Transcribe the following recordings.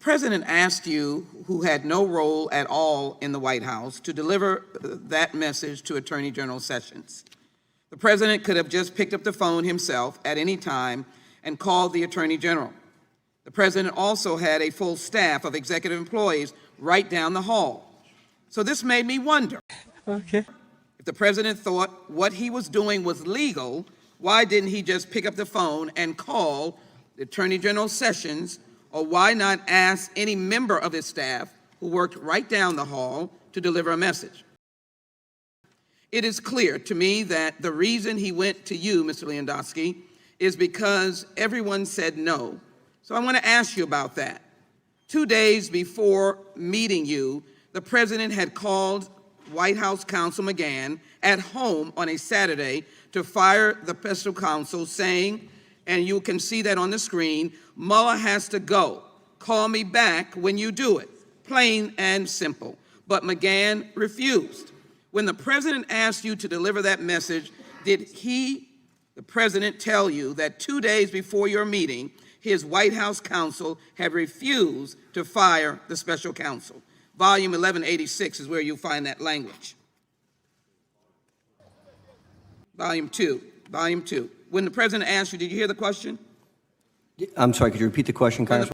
President asked you, who had no role at all in the White House, to deliver that message to Attorney General Sessions. The President could have just picked up the phone himself at any time and called the Attorney General. The President also had a full staff of executive employees right down the hall. So this made me wonder, if the President thought what he was doing was legal, why didn't he just pick up the phone and call the Attorney General Sessions, or why not ask any member of his staff who worked right down the hall to deliver a message? It is clear to me that the reason he went to you, Mr. Lewandowski, is because everyone said no. So I want to ask you about that. 2 days before meeting you, the President had called White House Counsel McGahn at home on a Saturday to fire the special counsel, saying, and you can see that on the screen, Mueller has to go. Call me back when you do it. Plain and simple. But McGahn refused. When the President asked you to deliver that message, did he, the President, tell you that 2 days before your meeting, his White House counsel had refused to fire the special counsel? Volume 1186 is where you'll find that language. Volume 2. When the President asked you, did you hear the question? I'm sorry, could you repeat the question, Congressman?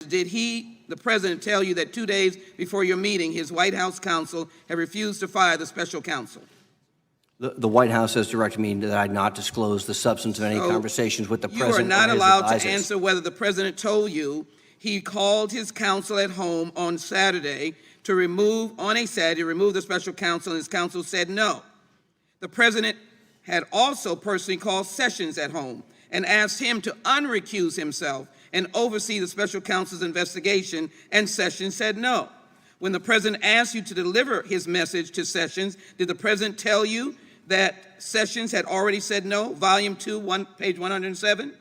Did he, the President, tell you that 2 days before your meeting, his White House counsel had refused to fire the special counsel? The White House has directed me that I not disclose the substance of any conversations with the President. You are not or his allowed advisors. to answer whether the President told you he called his counsel at home on Saturday to remove the special counsel, and his counsel said no. The President had also personally called Sessions at home and asked him to unrecuse himself and oversee the special counsel's investigation, and Sessions said no. When the President asked you to deliver his message to Sessions, did the President tell you that Sessions had already said no? Volume 2, page 107?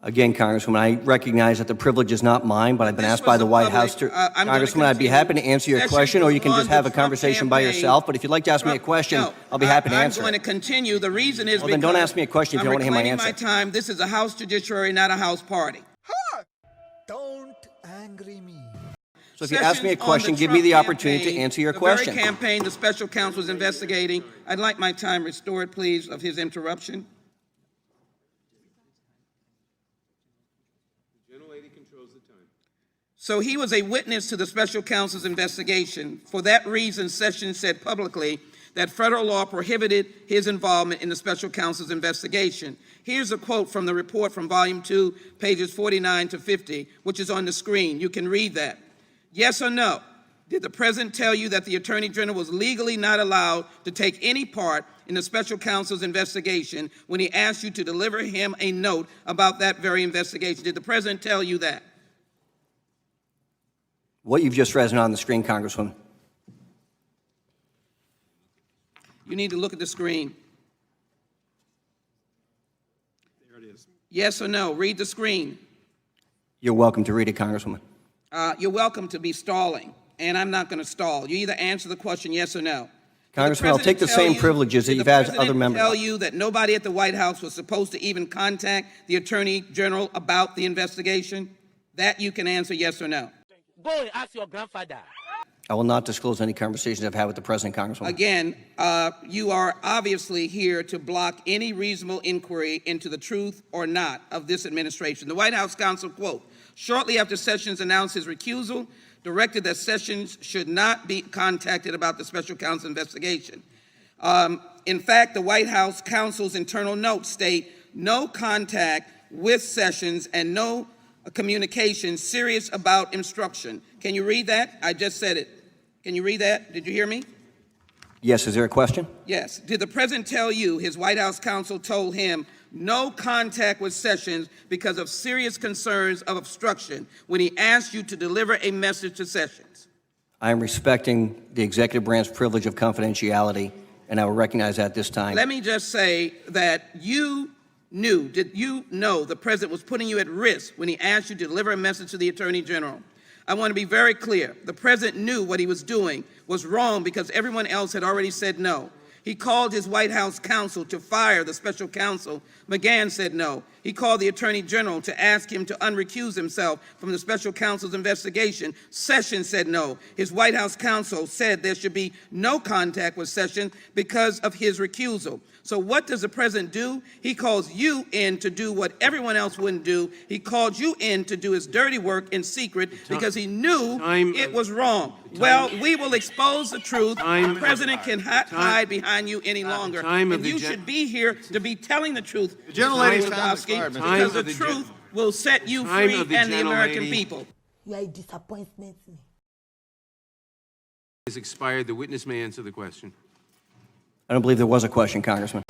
Again, Congresswoman, I recognize that the privilege is not mine, but I've been asked by the White House to... Congresswoman, I'd be happy to answer your question, or you can just have a conversation by yourself. But if you'd like to ask me a question, I'll be happy to answer. I'm going to continue. The reason is then don't ask me a question if you don't want to hear my answer. I'm reclaiming my time. This is a House judiciary, not a House party. Don't angry me. So if you ask me a question, give me the opportunity to answer your question. The very campaign the special counsel is investigating. I'd like my time restored, please, of his interruption. So he was a witness to the special counsel's investigation. For that reason, Sessions said publicly that federal law prohibited his involvement in the special counsel's investigation. Here's a quote from the report from Volume 2, pages 49 to 50, which is on the screen. You can read that. Yes or no? Did the President tell you that the Attorney General was legally not allowed to take any part in the special counsel's investigation when he asked you to deliver him a note about that very investigation? Did the President tell you that? What you've just read is not on the screen, Congresswoman. You need to look at the screen. There it is. Yes or no? Read the screen. You're welcome to read it, Congresswoman. You're welcome to be stalling, and I'm not going to stall. You either answer the question yes or no. Congressman, I'll take the same privileges that you've had other members. Did the President tell you that nobody at the White House was supposed to even contact the Attorney General about the investigation? That you can answer yes or no. Go and ask your grandfather. I will not disclose any conversations I've had with the President, Congresswoman. Again, you are obviously here to block any reasonable inquiry into the truth or not of this administration. The White House counsel, quote, shortly after Sessions announced his recusal, directed that Sessions should not be contacted about the special counsel investigation. In fact, the White House counsel's internal notes state no contact with Sessions and no communication serious about instruction. Can you read that? I just said it. Can you read that? Did you hear me? Yes. Is there a question? Yes. Did the President tell you his White House counsel told him no contact with Sessions because of serious concerns of obstruction when he asked you to deliver a message to Sessions? I am respecting the executive branch privilege of confidentiality, and I will recognize that this time. Let me just say that did you know the President was putting you at risk when he asked you to deliver a message to the Attorney General? I want to be very clear. The President knew what he was doing was wrong because everyone else had already said no. He called his White House counsel to fire the special counsel. McGahn said no. He called the Attorney General to ask him to unrecuse himself from the special counsel's investigation. Sessions said no. His White House counsel said there should be no contact with Sessions because of his recusal. So what does the president do? He calls you in to do what everyone else wouldn't do. He called you in to do his dirty work in secret because he knew it was wrong. Well, we will expose the truth. The president cannot hide behind you any longer. And you should be here to be telling the truth, because the truth will set you free and the American people. You are a disappointment to me. Has expired. The witness may answer the question. I don't believe there was a question, Congressman.